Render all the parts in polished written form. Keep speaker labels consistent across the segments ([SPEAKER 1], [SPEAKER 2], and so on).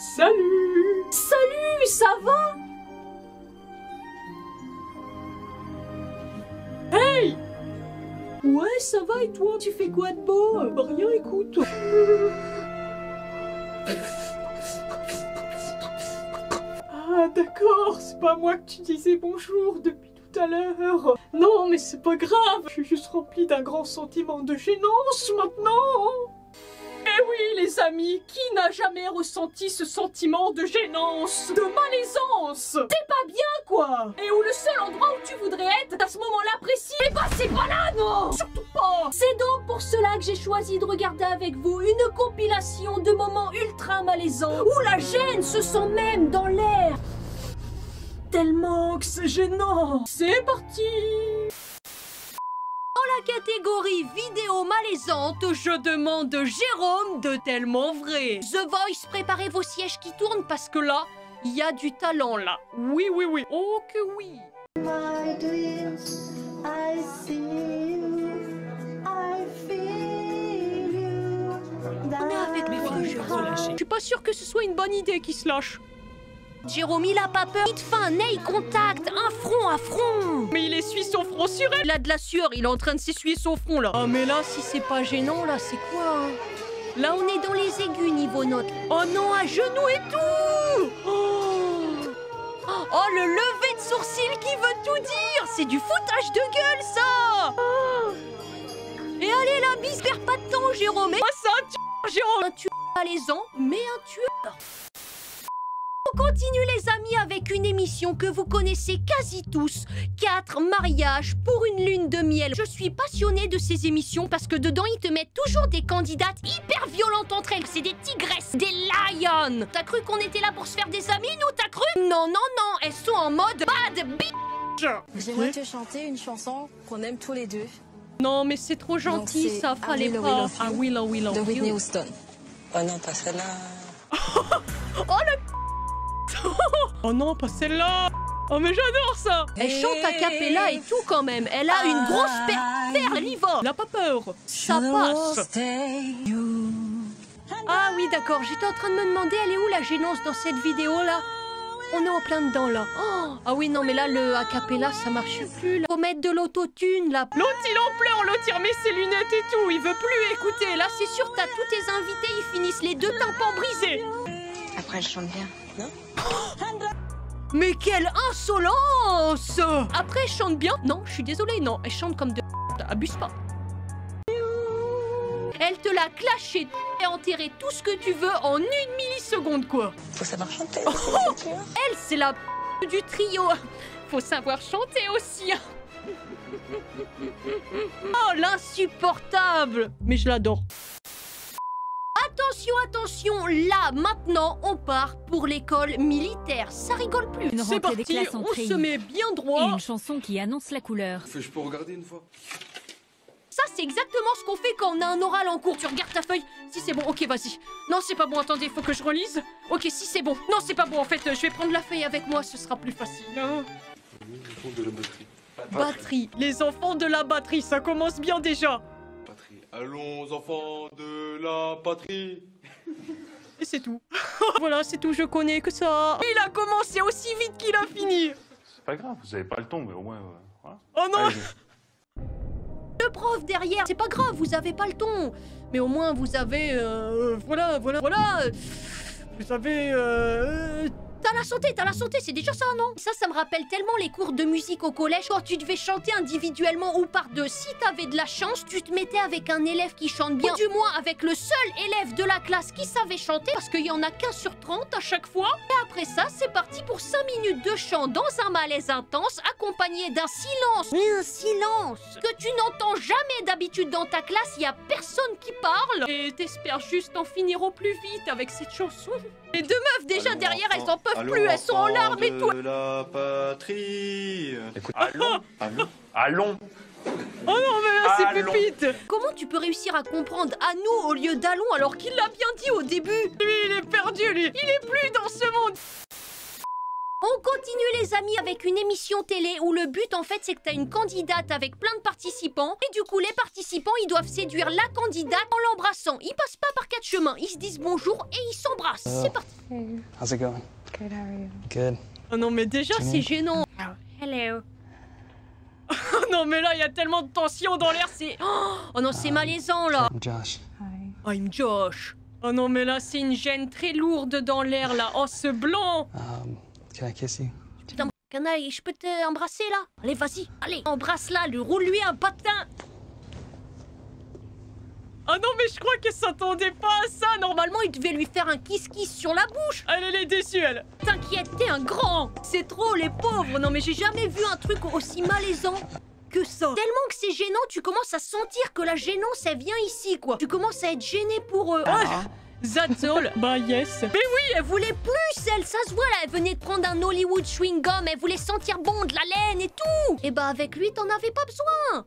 [SPEAKER 1] Salut!
[SPEAKER 2] Salut, ça va?
[SPEAKER 1] Hey!
[SPEAKER 2] Ouais, ça va et toi? Tu fais quoi de beau?
[SPEAKER 1] Bah rien, écoute. Ah d'accord, c'est pas moi que tu disais bonjour depuis tout à l'heure. Non mais c'est pas grave, je suis juste rempli d'un grand sentiment de gênance maintenant. Eh oui les amis, qui n'a jamais ressenti ce sentiment de gênance, de malaisance?
[SPEAKER 2] T'es pas bien, quoi?
[SPEAKER 1] Et où le seul endroit où tu voudrais être à ce moment-là précis, eh bah c'est pas là, non! Surtout pas!
[SPEAKER 2] C'est donc pour cela que j'ai choisi de regarder avec vous une compilation de moments ultra malaisants où la gêne se sent même dans l'air. Tellement que c'est gênant.
[SPEAKER 1] C'est parti!
[SPEAKER 2] Dans la catégorie vidéo malaisante, je demande Jérôme de Tellement Vrai. The Voice, préparez vos sièges qui tournent parce que là, il y a du talent là. Oui, oui, oui. Oh que oui.
[SPEAKER 3] My dreams, I see you, I feel you.
[SPEAKER 2] On est avec moi, Jérôme. Je suis pas sûre que ce soit une bonne idée qu'il se lâche. Jérôme, il a pas peur. Il te fait un eye contact, un front à front.
[SPEAKER 1] Mais il essuie son front sur elle.
[SPEAKER 2] Il a de la sueur, il est en train de s'essuyer son front là. Ah mais là, si c'est pas gênant là, c'est quoi hein? Là, on est dans les aigus niveau note. Oh non, à genoux et tout. Oh, le lever de sourcil qui veut tout dire. C'est du foutage de gueule, ça. Et allez, la bise, perds pas de temps, Jérôme.
[SPEAKER 1] Ah, c'est un tueur, Jérôme.
[SPEAKER 2] Un tueur malaisant, mais un tueur. On continue les amis avec une émission que vous connaissez quasi tous. 4 mariages pour une lune de miel. Je suis passionnée de ces émissions parce que dedans ils te mettent toujours des candidates hyper violentes entre elles. C'est des tigresses, des lions. T'as cru qu'on était là pour se faire des amis, nous? T'as cru? Non, non, non, elles sont en mode bad bitch.
[SPEAKER 4] J'aimerais te chanter une chanson qu'on aime tous les deux.
[SPEAKER 2] Non mais c'est trop gentil.
[SPEAKER 4] Donc,
[SPEAKER 2] ça, fallait
[SPEAKER 4] I Will,
[SPEAKER 2] pas.
[SPEAKER 4] Love You
[SPEAKER 2] Ah Will, Will,
[SPEAKER 4] de
[SPEAKER 2] Love
[SPEAKER 4] Whitney
[SPEAKER 2] You.
[SPEAKER 4] Houston.
[SPEAKER 5] Oh non, pas celle-là.
[SPEAKER 2] Oh le...
[SPEAKER 1] Oh non, pas celle-là. Oh mais j'adore ça.
[SPEAKER 2] Elle chante a cappella et tout quand même. Elle a une grosse perle, elle y va.
[SPEAKER 1] Elle a pas peur.
[SPEAKER 2] Ça passe. Ah oui, d'accord. J'étais en train de me demander, elle est où la gênance dans cette vidéo-là? On est en plein dedans, là. Oh, ah oui, non, mais là, le a cappella, ça marche plus, là. Faut mettre de l'autotune, là.
[SPEAKER 1] L'autre il en pleure, l'autre il remet ses lunettes et tout. Il veut plus écouter.
[SPEAKER 2] Là, c'est sûr, t'as tous tes invités, ils finissent les 2 tympans brisés.
[SPEAKER 5] Après, elle chante bien, non?
[SPEAKER 2] Mais quelle insolence! Après, elle chante bien? Non, je suis désolée, non. Elle chante comme de... Abuse pas. Elle te l'a clashé et enterré tout ce que tu veux en 1 milliseconde, quoi.
[SPEAKER 5] Faut savoir chanter.
[SPEAKER 2] Elle, c'est la du trio. Faut savoir chanter aussi. Oh, l'insupportable.
[SPEAKER 1] Mais je l'adore.
[SPEAKER 2] Attention, attention, là, maintenant, on part pour l'école militaire. Ça rigole plus.
[SPEAKER 6] Une
[SPEAKER 1] C'est
[SPEAKER 6] rentrée des
[SPEAKER 1] parti,
[SPEAKER 6] classes en
[SPEAKER 1] on se
[SPEAKER 6] treillis.
[SPEAKER 1] met bien
[SPEAKER 6] Et
[SPEAKER 1] droit.
[SPEAKER 6] une chanson qui annonce la couleur.
[SPEAKER 7] Je peux regarder une fois?
[SPEAKER 2] Ça, c'est exactement ce qu'on fait quand on a un oral en cours. Tu regardes ta feuille. Si c'est bon, ok, vas-y. Non, c'est pas bon, attendez, faut que je relise. Ok, si c'est bon. Non, c'est pas bon, en fait, je vais prendre la feuille avec moi, ce sera plus facile. Hein.
[SPEAKER 7] Le fond de la batterie.
[SPEAKER 1] Batterie. Les enfants de la batterie, ça commence bien déjà.
[SPEAKER 7] Patrie. Allons, enfants de la patrie.
[SPEAKER 1] Et c'est tout. Voilà, c'est tout, je connais que ça. Il a commencé aussi vite qu'il a fini.
[SPEAKER 8] C'est pas grave, vous avez pas le ton, mais au moins, voilà.
[SPEAKER 1] Oh non.
[SPEAKER 8] Allez,
[SPEAKER 2] Le prof derrière, c'est pas grave, vous avez pas le ton. Mais au moins, vous avez... voilà.
[SPEAKER 1] Vous avez...
[SPEAKER 2] T'as la santé, c'est déjà ça, non? Ça me rappelle tellement les cours de musique au collège. Quand tu devais chanter individuellement ou par deux, si t'avais de la chance, tu te mettais avec un élève qui chante bien. Ou du moins avec le seul élève de la classe qui savait chanter, parce qu'il y en a qu'un sur 30 à chaque fois. Et après ça, c'est parti pour 5 minutes de chant dans un malaise intense, accompagné d'un silence. Mais un silence que tu n'entends jamais d'habitude dans ta classe, il y a personne qui parle.
[SPEAKER 1] Et t'espères juste en finir au plus vite avec cette chanson.
[SPEAKER 2] Les 2 meufs déjà
[SPEAKER 7] Allons,
[SPEAKER 2] derrière,
[SPEAKER 7] enfants,
[SPEAKER 2] elles en peuvent
[SPEAKER 7] allons,
[SPEAKER 2] plus, elles sont en
[SPEAKER 7] enfants
[SPEAKER 2] larmes et tout.
[SPEAKER 7] de la patrie.
[SPEAKER 8] écoute, allons, allons.
[SPEAKER 1] Oh non, mais là, c'est
[SPEAKER 8] Allons.
[SPEAKER 1] pépite.
[SPEAKER 2] Comment tu peux réussir à comprendre à nous au lieu d'allons alors qu'il l'a bien dit au début?
[SPEAKER 1] Lui, il est perdu, lui. Il est plus dans ce monde.
[SPEAKER 2] On continue les amis avec une émission télé où le but en fait c'est que t'as une candidate avec plein de participants et du coup les participants ils doivent séduire la candidate en l'embrassant. Ils passent pas par 4 chemins, ils se disent bonjour et ils s'embrassent. C'est parti.
[SPEAKER 5] How's it going? Good, how are you? Good.
[SPEAKER 1] Oh non mais déjà c'est gênant.
[SPEAKER 2] Hello.
[SPEAKER 1] Oh non mais là il y a tellement de tension dans l'air, c'est...
[SPEAKER 2] Oh non c'est malaisant là.
[SPEAKER 5] I'm Josh.
[SPEAKER 1] I'm Josh. Oh non mais là c'est une gêne très lourde dans l'air là. Oh ce blanc.
[SPEAKER 5] Can I kiss you?
[SPEAKER 2] Putain, canaille, je peux t'embrasser là? Allez vas-y, allez, embrasse-la, roule-lui un patin.
[SPEAKER 1] Ah non mais je crois qu'elle s'attendait pas à ça.
[SPEAKER 2] Normalement il devait lui faire un kiss-kiss sur la bouche.
[SPEAKER 1] Elle est déçue elle.
[SPEAKER 2] T'inquiète, t'es un grand. C'est trop les pauvres. Non mais j'ai jamais vu un truc aussi malaisant que ça. Tellement que c'est gênant, tu commences à sentir que la gênance elle vient ici quoi. Tu commences à être gêné pour eux.
[SPEAKER 1] That's all. Bah yes.
[SPEAKER 2] Mais oui, elle voulait plus, elle, ça se voit là, elle venait de prendre un Hollywood chewing gum, elle voulait sentir bon, de la laine et tout. Et bah avec lui, t'en avais pas besoin.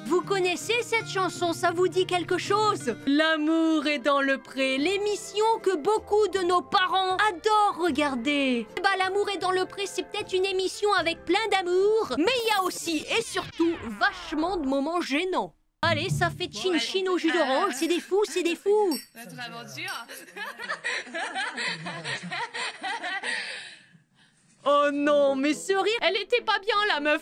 [SPEAKER 2] Vous connaissez cette chanson, ça vous dit quelque chose? L'amour est dans le pré, l'émission que beaucoup de nos parents adorent regarder. Bah l'amour est dans le pré, c'est peut-être une émission avec plein d'amour, mais il y a aussi et surtout vachement de moments gênants. Allez, ça fait chin-chin au jus d'orange, c'est des fous, c'est des fous.
[SPEAKER 4] Notre aventure.
[SPEAKER 1] Oh non, mais ce rire, elle était pas bien la meuf.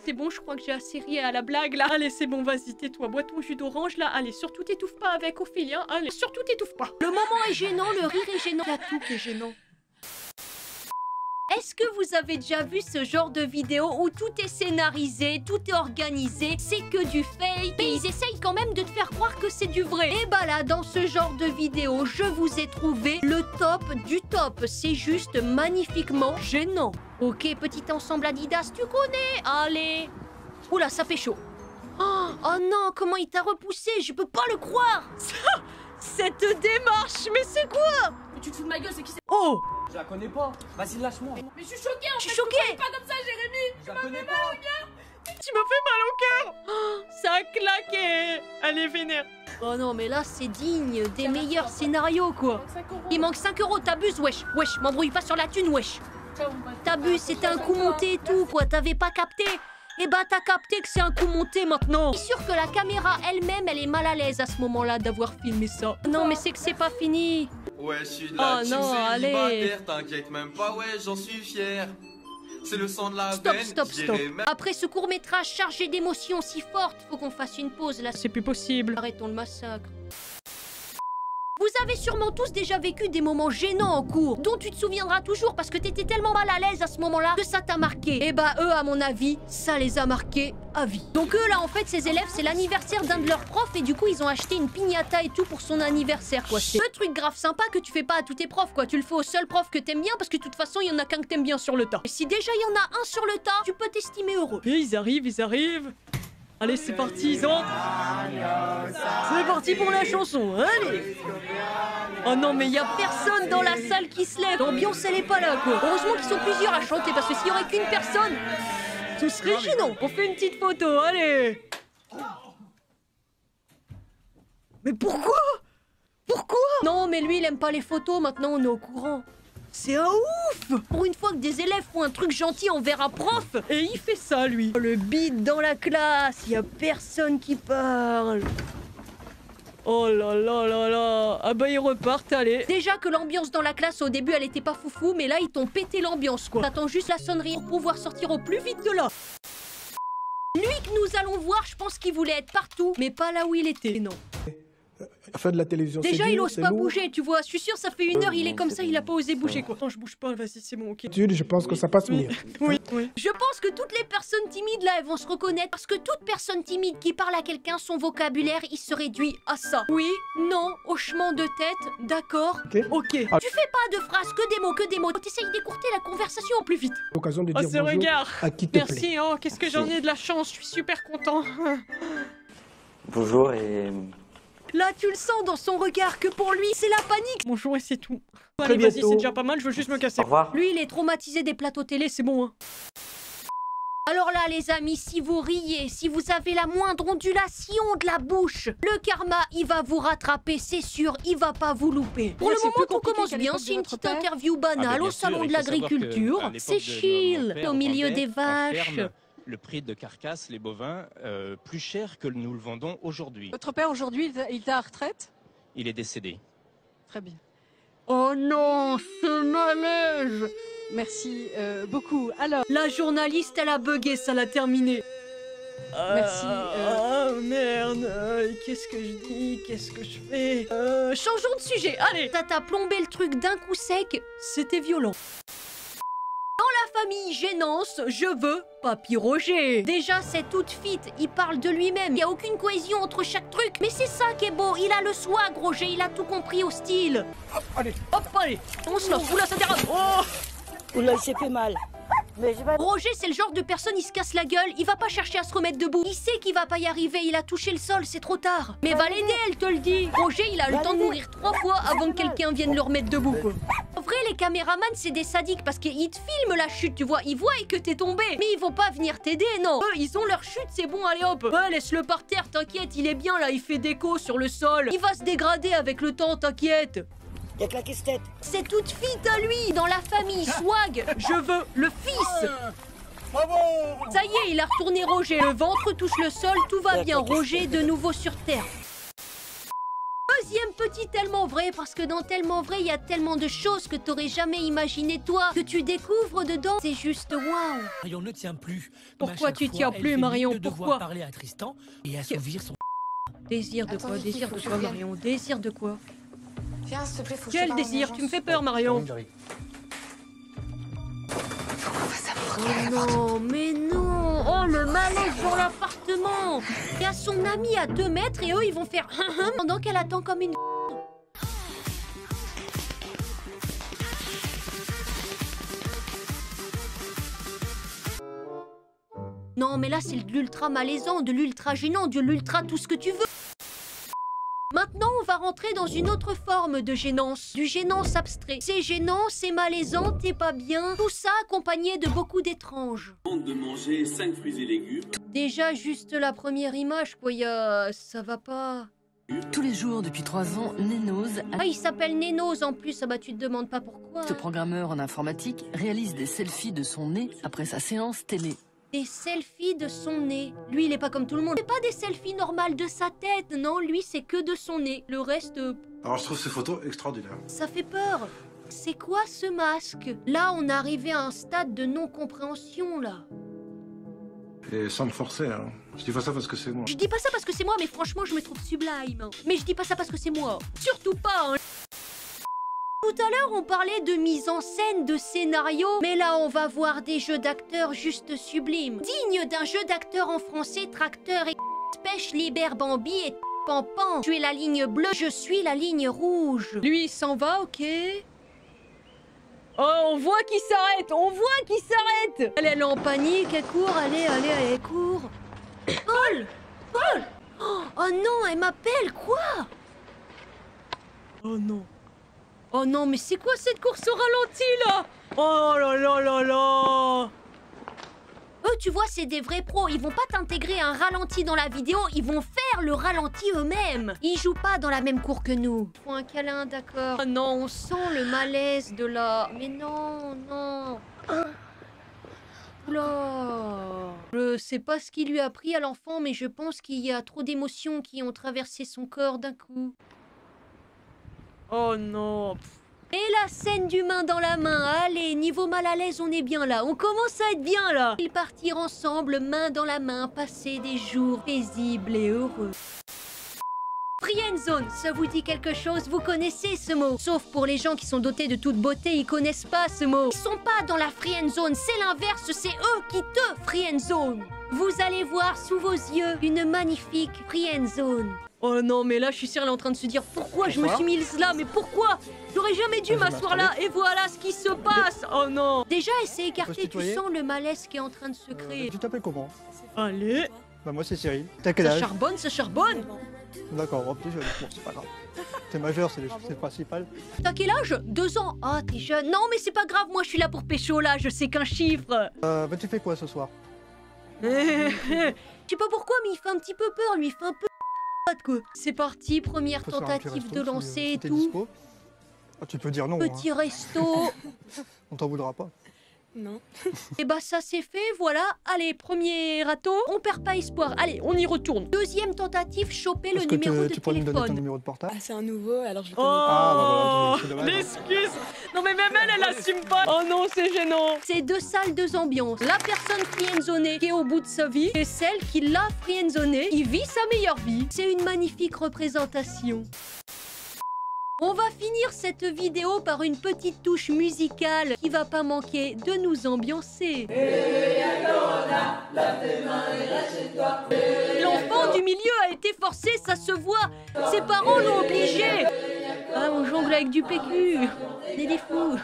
[SPEAKER 1] C'est bon, je crois que j'ai assez ri à la blague là. Allez, c'est bon, vas-y, tais-toi, bois ton jus d'orange là. Allez, surtout t'étouffe pas avec Ophélie, hein. Allez, surtout t'étouffe pas.
[SPEAKER 2] Le moment est gênant, le rire est gênant, il y a tout qui est gênant. Est-ce que vous avez déjà vu ce genre de vidéo où tout est scénarisé, tout est organisé, c'est que du fake, mais ils essayent quand même de te faire croire que c'est du vrai? Et bah là, dans ce genre de vidéo, je vous ai trouvé le top du top. C'est juste magnifiquement gênant. Ok, petit ensemble Adidas, tu connais? Allez. Oula, ça fait chaud. Oh non, comment il t'a repoussé? Je peux pas le croire.
[SPEAKER 1] Cette démarche, mais c'est quoi?
[SPEAKER 4] Mais tu te fous de ma gueule, c'est qui c'est?
[SPEAKER 1] Oh,
[SPEAKER 9] Je la connais pas. Vas-y, lâche-moi.
[SPEAKER 4] Mais je suis choquée en
[SPEAKER 2] Je
[SPEAKER 4] fait.
[SPEAKER 2] suis choquée.
[SPEAKER 4] Pas comme ça, Jérémy.
[SPEAKER 9] Je la connais pas.
[SPEAKER 1] tu me fais mal au cœur. Oh, ça a claqué. Elle est vénère.
[SPEAKER 2] Oh non, mais là, c'est digne des meilleurs scénarios, quoi. Il manque 5 euros, t'abuses, wesh. Wesh, m'embrouille pas sur la thune, wesh. T'abuses, c'était un coup monté et tout, quoi. T'avais pas capté. Eh bah, t'as capté que c'est un coup monté maintenant. Je suis sûre que la caméra elle-même, elle est mal à l'aise à ce moment-là d'avoir filmé ça. Non, mais c'est que c'est pas fini.
[SPEAKER 7] Ouais, je suis de la
[SPEAKER 2] Oh
[SPEAKER 7] team
[SPEAKER 2] non, allez.
[SPEAKER 7] célibataire, t'inquiète même pas, ouais, j'en suis fier. C'est le sang de la
[SPEAKER 2] Stop,
[SPEAKER 7] veine,
[SPEAKER 2] stop, stop.
[SPEAKER 7] j'irai même-
[SPEAKER 2] Après ce court-métrage chargé d'émotions si fortes, faut qu'on fasse une pause là.
[SPEAKER 1] C'est plus possible.
[SPEAKER 2] Arrêtons le massacre. Vous avez sûrement tous déjà vécu des moments gênants en cours, dont tu te souviendras toujours parce que t'étais tellement mal à l'aise à ce moment-là que ça t'a marqué. Et bah eux, à mon avis, ça les a marqués à vie. Donc eux là, en fait, ces élèves, c'est l'anniversaire d'un de leurs profs et du coup, ils ont acheté une piñata et tout pour son anniversaire, quoi. C'est le truc grave sympa que tu fais pas à tous tes profs, quoi. Tu le fais au seul prof que t'aimes bien parce que de toute façon, il y en a qu'un que t'aimes bien sur le tas. Et si déjà il y en a un sur le tas, tu peux t'estimer heureux.
[SPEAKER 1] Et ils arrivent, ils arrivent. Allez, c'est parti, ils entrent. C'est parti pour la chanson, allez.
[SPEAKER 2] Oh non, mais y a personne dans la salle qui se lève. L'ambiance, elle est pas là, quoi. Heureusement qu'ils sont plusieurs à chanter parce que s'il y aurait qu'une personne,
[SPEAKER 1] Ce serait gênant. On fait une petite photo, allez.
[SPEAKER 2] mais pourquoi? Pourquoi? Non, mais lui, il aime pas les photos, maintenant on est au courant. C'est un ouf! Pour une fois que des élèves font un truc gentil envers un prof,
[SPEAKER 1] Et il fait ça, lui.
[SPEAKER 2] le beat dans la classe, y a personne qui parle.
[SPEAKER 1] Oh là là là là. Ah bah ils repartent, allez.
[SPEAKER 2] Déjà que l'ambiance dans la classe au début elle était pas foufou, mais là ils t'ont pété l'ambiance quoi. T'attends juste la sonnerie pour pouvoir sortir au plus vite de là. Lui que nous allons voir, je pense qu'il voulait être partout, mais pas là où il était. Non.
[SPEAKER 10] Faire de la télévision,
[SPEAKER 2] Déjà
[SPEAKER 10] c'est
[SPEAKER 2] il
[SPEAKER 10] dur,
[SPEAKER 2] ose
[SPEAKER 10] c'est
[SPEAKER 2] pas
[SPEAKER 10] lourd.
[SPEAKER 2] bouger, tu vois. Je suis sûre ça fait une heure, il est comme ça, il a pas osé bouger quoi.
[SPEAKER 1] Non, je bouge pas, vas-y, c'est bon, ok.
[SPEAKER 10] Je pense que ça passe mieux.
[SPEAKER 1] Oui, oui.
[SPEAKER 2] Je pense que toutes les personnes timides là, elles vont se reconnaître parce que toute personne timide qui parle à quelqu'un, son vocabulaire, il se réduit à ça. Oui, non, hochement de tête, d'accord.
[SPEAKER 1] Ok.
[SPEAKER 2] Tu fais pas de phrases, que des mots. T'essayes d'écourter la conversation au plus vite.
[SPEAKER 10] L'occasion de
[SPEAKER 1] Oh,
[SPEAKER 10] dire
[SPEAKER 1] ce
[SPEAKER 10] bonjour
[SPEAKER 1] regard.
[SPEAKER 10] à qui te plaît.
[SPEAKER 1] Merci, oh, qu'est-ce que j'en ai de la chance, je suis super content.
[SPEAKER 9] Bonjour et...
[SPEAKER 2] Là, tu le sens dans son regard que pour lui, c'est la panique.
[SPEAKER 1] Bonjour et c'est tout.
[SPEAKER 10] Très
[SPEAKER 1] Allez, vas-y,
[SPEAKER 10] bientôt.
[SPEAKER 1] c'est déjà pas mal, je veux juste me casser.
[SPEAKER 9] Au revoir.
[SPEAKER 2] Lui, il est traumatisé des plateaux télé, c'est bon, hein. Alors là, les amis, si vous riez, si vous avez la moindre ondulation de la bouche, le karma, il va vous rattraper, c'est sûr, il va pas vous louper. Pour le moment, tout commence bien, c'est une petite interview banale au salon de l'agriculture. C'est chill, au milieu des vaches.
[SPEAKER 11] Le prix de carcasse, les bovins, plus cher que nous le vendons aujourd'hui.
[SPEAKER 12] Votre père, aujourd'hui, il est à la retraite?
[SPEAKER 11] Il est décédé.
[SPEAKER 12] Très bien.
[SPEAKER 2] Oh non, ce malaise!
[SPEAKER 12] Merci beaucoup. Alors,
[SPEAKER 1] la journaliste, elle a bugué, ça l'a terminé.
[SPEAKER 12] Merci.
[SPEAKER 1] Oh merde, qu'est-ce que je dis? Qu'est-ce que je fais? Changeons de sujet, allez!
[SPEAKER 2] T'as plombé le truc d'un coup sec,
[SPEAKER 1] c'était violent.
[SPEAKER 2] Dans la famille Gênance, je veux Papy Roger. Déjà, cette outfit, il parle de lui-même. Il n'y a aucune cohésion entre chaque truc. Mais c'est ça qui est beau. Il a le swag, Roger. Il a tout compris au style.
[SPEAKER 1] Hop, allez. On se lance. Oula, ça dérape. Oh!
[SPEAKER 13] Oula, il s'est fait mal.
[SPEAKER 2] Roger, c'est le genre de personne, il se casse la gueule, il va pas chercher à se remettre debout. Il sait qu'il va pas y arriver, il a touché le sol, c'est trop tard. Mais va l'aider, elle te le dit. Roger, il a le temps de mourir 3 fois avant que quelqu'un vienne le remettre debout, quoi. En vrai, les caméramans, c'est des sadiques parce qu'ils te filment la chute, tu vois. Ils voient que t'es tombé. Mais ils vont pas venir t'aider, non. Eux, ils ont leur chute, c'est bon, allez hop. Ouais, laisse-le par terre, t'inquiète, il est bien là, il fait déco sur le sol. Il va se dégrader avec le temps, t'inquiète.
[SPEAKER 13] Y'a claqué cette tête.
[SPEAKER 2] C'est toute fit à lui, dans la famille, swag. Je veux le fils. Ça y est, il a retourné Roger. Le ventre touche le sol, tout va bien. Roger de nouveau sur terre. Deuxième petit tellement vrai, parce que dans tellement vrai, il y a tellement de choses que t'aurais jamais imaginé toi, que tu découvres dedans. C'est juste waouh.
[SPEAKER 14] Marion ne tient plus.
[SPEAKER 1] Pourquoi tu tiens plus, Marion? Pourquoi
[SPEAKER 14] parler à Tristan et assouvir son
[SPEAKER 1] désir de quoi? Désir de quoi, Marion? Désir de quoi?
[SPEAKER 15] Viens, s'il te plaît, faut que
[SPEAKER 1] Quel désir? Tu me fais peur, Marion.
[SPEAKER 2] Oh non, mais non. Oh, le malaise dans l'appartement. Il y a son ami à 2 mètres et eux, ils vont faire pendant qu'elle attend comme une... Non, mais là, c'est de l'ultra malaisant, de l'ultra gênant, de l'ultra tout ce que tu veux. Maintenant, on va rentrer dans une autre forme de gênance, du gênance abstrait. C'est gênant, c'est malaisant, t'es pas bien, tout ça accompagné de beaucoup d'étranges.
[SPEAKER 16] De manger 5 fruits et légumes.
[SPEAKER 2] Déjà, juste la première image, quoi, ça va pas...
[SPEAKER 17] Tous les jours, depuis 3 ans, Nénose...
[SPEAKER 2] Ah, il s'appelle Nénose en plus, ah bah tu te demandes pas pourquoi.
[SPEAKER 17] Ce programmeur en informatique réalise des selfies de son nez après sa séance télé.
[SPEAKER 2] Des selfies de son nez. Lui, il est pas comme tout le monde. C'est pas des selfies normales de sa tête. Non, lui, c'est que de son nez. Le reste...
[SPEAKER 18] Alors, je trouve ces photos extraordinaires.
[SPEAKER 2] Ça fait peur. C'est quoi ce masque? Là, on est arrivé à un stade de non-compréhension, là.
[SPEAKER 18] Et sans me forcer, hein. Je dis pas ça parce que c'est moi.
[SPEAKER 2] Je dis pas ça parce que c'est moi, mais franchement, je me trouve sublime. Mais je dis pas ça parce que c'est moi. Surtout pas, hein. Tout à l'heure, on parlait de mise en scène, de scénario, mais là, on va voir des jeux d'acteurs juste sublimes. Digne d'un jeu d'acteur en français, tracteur et pêche, libère Bambi et Pampan. Tu es la ligne bleue, je suis la ligne rouge.
[SPEAKER 1] Lui, il s'en va, ok. Oh, on voit qu'il s'arrête, on voit qu'il s'arrête.
[SPEAKER 2] Elle est en panique, elle court, allez, court. Paul! Oh non, elle m'appelle, quoi?
[SPEAKER 1] Oh non. Oh non, mais c'est quoi cette course au ralenti, là? Oh là là là là!
[SPEAKER 2] Eux, tu vois, c'est des vrais pros. Ils vont pas t'intégrer un ralenti dans la vidéo, ils vont faire le ralenti eux-mêmes. Ils jouent pas dans la même cour que nous. Faut un câlin, d'accord. Oh non, on sent le malaise de là. Mais non, non. Oula. Je sais pas ce qui lui a pris à l'enfant, mais je pense qu'il y a trop d'émotions qui ont traversé son corps d'un coup.
[SPEAKER 1] Oh non.
[SPEAKER 2] Et la scène du main dans la main. Allez, niveau mal à l'aise, on est bien là. On commence à être bien là. Ils partirent ensemble, main dans la main, passer des jours paisibles et heureux. Friendzone, ça vous dit quelque chose? Vous connaissez ce mot? Sauf pour les gens qui sont dotés de toute beauté, ils connaissent pas ce mot. Ils sont pas dans la friendzone, c'est l'inverse, c'est eux qui te friendzone. Vous allez voir sous vos yeux une magnifique friendzone.
[SPEAKER 1] Oh non, mais là, je suis sûre, elle est en train de se dire pourquoi je me suis mise là, mais pourquoi? J'aurais jamais dû m'asseoir là, et voilà ce qui se passe. Oh non.
[SPEAKER 2] Déjà, elle s'est écartée, tu sens le malaise qui est en train de se créer.
[SPEAKER 19] Tu t'appelles comment?
[SPEAKER 1] Allez.
[SPEAKER 19] Bah moi c'est Cyril. T'as quel âge?
[SPEAKER 1] Ça charbonne.
[SPEAKER 19] D'accord, bon, c'est pas grave. T'es majeur, c'est le principal.
[SPEAKER 2] T'as quel âge? 2 ans. Ah, t'es jeune. Non, mais c'est pas grave, moi je suis là pour pécho là, je sais qu'un chiffre.
[SPEAKER 19] Bah tu fais quoi ce soir?
[SPEAKER 2] Je sais pas pourquoi, mais il fait un petit peu peur, lui, il fait un peu quoi. C'est parti, première
[SPEAKER 19] On peut se faire un petit
[SPEAKER 2] tentative
[SPEAKER 19] resto
[SPEAKER 2] de
[SPEAKER 19] si,
[SPEAKER 2] lancer et
[SPEAKER 19] t'es
[SPEAKER 2] tout.
[SPEAKER 19] dispo. Ah, tu peux dire non.
[SPEAKER 2] Petit
[SPEAKER 19] hein.
[SPEAKER 2] resto.
[SPEAKER 19] On t'en voudra pas.
[SPEAKER 15] Non.
[SPEAKER 2] Et bah ça c'est fait, voilà. Allez, premier râteau. On perd pas espoir. Allez, on y retourne. Deuxième tentative, choper le
[SPEAKER 19] Est-ce que
[SPEAKER 2] numéro de
[SPEAKER 19] tu pourrais me donner ton
[SPEAKER 2] téléphone.
[SPEAKER 19] numéro de portable?
[SPEAKER 15] Ah, c'est un nouveau, alors je le
[SPEAKER 1] Oh,
[SPEAKER 15] connais pas.
[SPEAKER 19] Ah, bah voilà, c'est dommage.
[SPEAKER 1] l'excuse. Non mais même elle assume pas. Oh non, c'est gênant.
[SPEAKER 2] C'est deux salles, deux ambiances. La personne friendzonée qui est au bout de sa vie et celle qui l'a friendzonée, qui vit sa meilleure vie. C'est une magnifique représentation. On va finir cette vidéo par une petite touche musicale qui va pas manquer de nous ambiancer. L'enfant du milieu a été forcé, ça se voit. Ses parents l'ont obligé. Ah, on jongle avec du PQ. C'est des fous.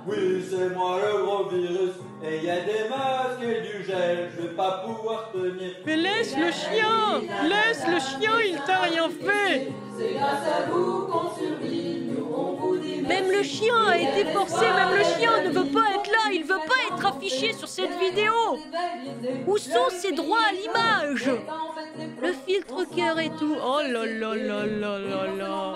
[SPEAKER 20] Oui, c'est moi le gros virus. Et il y a des masques et du gel. Je vais pas pouvoir tenir.
[SPEAKER 1] Mais laisse le chien. Laisse le chien, il t'a rien fait.
[SPEAKER 3] C'est grâce à vous qu'on survit, nous on vous dit
[SPEAKER 2] Même le chien a été forcé, même le chien ne veut pas être là, il veut pas être affiché sur cette vidéo. Où sont ses droits à l'image? Le filtre cœur et tout. Oh là là là là là là.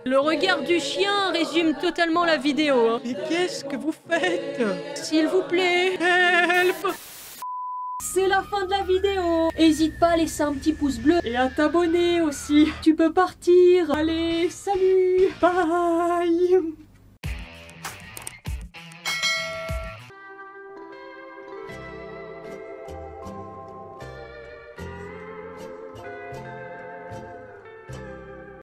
[SPEAKER 2] Le regard du chien résume totalement la vidéo. Hein.
[SPEAKER 1] Mais qu'est-ce que vous faites?
[SPEAKER 2] S'il vous plaît, help! C'est la fin de la vidéo. N'hésite pas à laisser un petit pouce bleu.
[SPEAKER 1] Et à t'abonner aussi. Tu peux partir. Allez, salut. Bye.